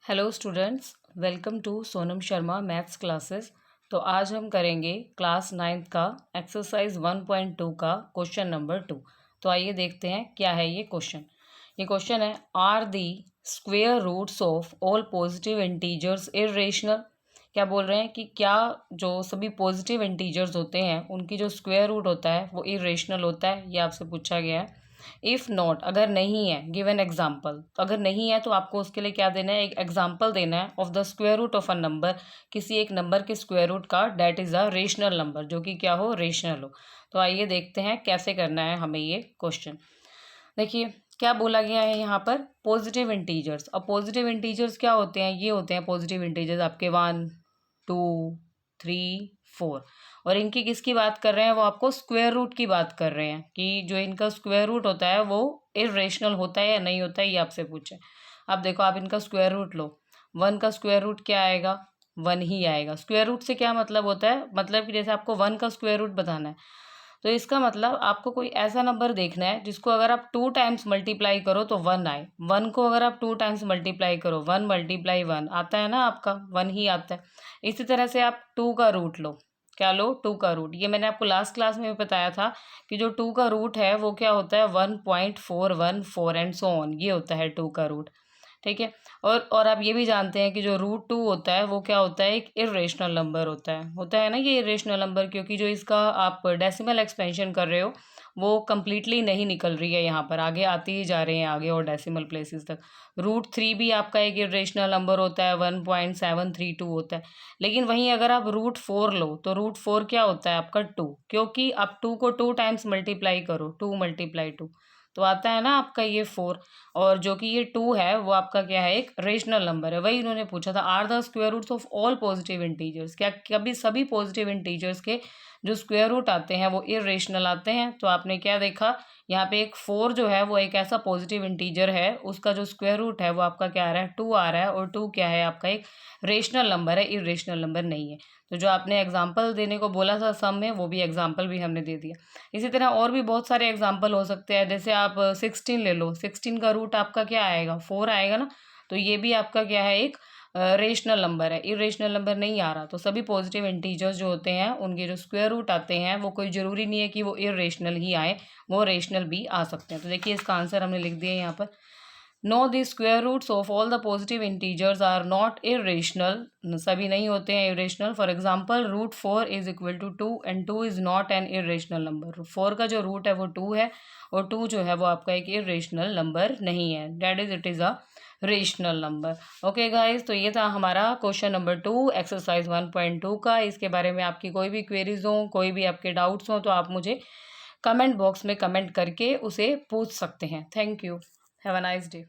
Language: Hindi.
Hello students, welcome to Sonam Sharma maths classes. तो आज हम करेंगे क्लास 9th का एक्सरसाइज 1.2 का क्वेश्चन नंबर 2। तो आइए देखते हैं क्या है ये क्वेश्चन। ये क्वेश्चन है, are the square roots of all positive integers irrational. क्या बोल रहे हैं कि क्या जो सभी पॉजिटिव इंटीजर्स होते हैं उनकी जो स्क्वेयर रूट होता है वो इर्रेशनल होता है, ये आपसे पूछा गया है। इफ़ नॉट, अगर नहीं है, गिव एन एग्जाम्पल। तो अगर नहीं है तो आपको उसके लिए क्या देना है, एक एग्जाम्पल देना है of the square root of a number, किसी एक नंबर के स्क्वायर रूट का that is a rational number, जो कि क्या हो, रेशनल हो। तो आइए देखते हैं कैसे करना है हमें ये क्वेश्चन। देखिए क्या बोला गया है यहाँ पर, पॉजिटिव इंटीजर्स। अब पॉजिटिव इंटीजर्स क्या होते हैं, ये होते हैं पॉजिटिव इंटीजर्स आपके 1 2 3 4। और इनकी किसकी बात कर रहे हैं, वो आपको स्क्वायर रूट की बात कर रहे हैं कि जो इनका स्क्वायर रूट होता है वो इर्रेशनल होता है या नहीं होता है, ये आपसे पूछे। अब देखो, आप इनका स्क्वायर रूट लो। 1 का स्क्वायर रूट क्या आएगा, 1 ही आएगा। स्क्वायर रूट से क्या मतलब होता है, मतलब कि जैसे आपको 1 का स्क्वायर रूट बताना है, तो इसका मतलब आपको कोई ऐसा नंबर देखना है जिसको अगर आप 2 टाइम्स मल्टीप्लाई करो तो 1 आए। 1 को अगर आप 2 टाइम्स मल्टीप्लाई करो, 1 मल्टीप्लाई 1 आता है ना, आपका 1 ही आता है। इसी तरह से आप 2 का रूट लो। क्या लो, 2 का रूट। ये मैंने आपको लास्ट क्लास में भी बताया था कि जो 2 का रूट है वो क्या होता है, 1.414 एंड सो ऑन, ये होता है 2 का रूट। ठीक है। और आप ये भी जानते हैं कि जो √2 होता है वो क्या होता है, एक इर्रेशनल नंबर होता है ना ये इर्रेशनल नंबर, क्योंकि जो इसका आप डेसिमल एक्सपेंशन कर रहे हो वो कम्प्लीटली नहीं निकल रही है, यहाँ पर आगे आती ही जा रहे हैं आगे और डेसिमल प्लेसेस तक। √3 भी आपका एक इर्रेशनल नंबर होता है, 1.732 होता है। लेकिन वहीं अगर आप √4 लो तो √4 क्या होता है आपका 2, क्योंकि आप 2 को 2 टाइम्स मल्टीप्लाई करो, 2 × 2 तो आता है ना आपका ये 4। और जो कि ये 2 है वो आपका क्या है, एक रेशनल नंबर है। वही उन्होंने पूछा था, are the square roots of all positive integers, क्या कभी सभी पॉजिटिव इंटीजर्स के जो स्क्वायर रूट आते हैं वो इर्रेशनल आते हैं। तो आपने क्या देखा, यहाँ पे एक 4 जो है वो एक ऐसा पॉजिटिव इंटीजर है, उसका जो स्क्वायर रूट है वो आपका क्या आ रहा है, 2 आ रहा है। और 2 क्या है, आपका एक रेशनल नंबर है, इर्रेशनल नंबर नहीं है। तो जो आपने एग्जाम्पल देने को बोला था सम में, वो भी एग्जाम्पल भी हमने दे दिया। इसी तरह और भी बहुत सारे एग्जाम्पल हो सकते हैं, जैसे आप 16 ले लो। 16 का रूट आपका क्या आएगा, 4 आएगा ना। तो ये भी आपका क्या है, एक रेशनल नंबर है, इरेशनल नंबर नहीं आ रहा। तो सभी पॉजिटिव इंटीजर्स जो होते हैं उनके जो स्क्वायर रूट आते हैं वो कोई ज़रूरी नहीं है कि वो इरेशनल ही आए, वो रेशनल भी आ सकते हैं। तो देखिए इसका आंसर हमने लिख दिया यहाँ पर, no the square roots of all the positive integers are not irrational, सभी नहीं होते हैं irrational. For example √4 is equal to 2 and 2 is not an irrational number. 4 का जो रूट है वो 2 है और 2 जो है वो आपका एक इरेशनल नंबर नहीं है, that is it is a rational number. Okay guys, तो ये था हमारा क्वेश्चन नंबर 2 एक्सरसाइज 1.2 का। इसके बारे में आपकी कोई भी क्वेरीज हो, कोई भी आपके डाउट्स हो, तो आप मुझे कमेंट बॉक्स में कमेंट करके उसे पूछ सकते हैं। Thank you, have a nice day.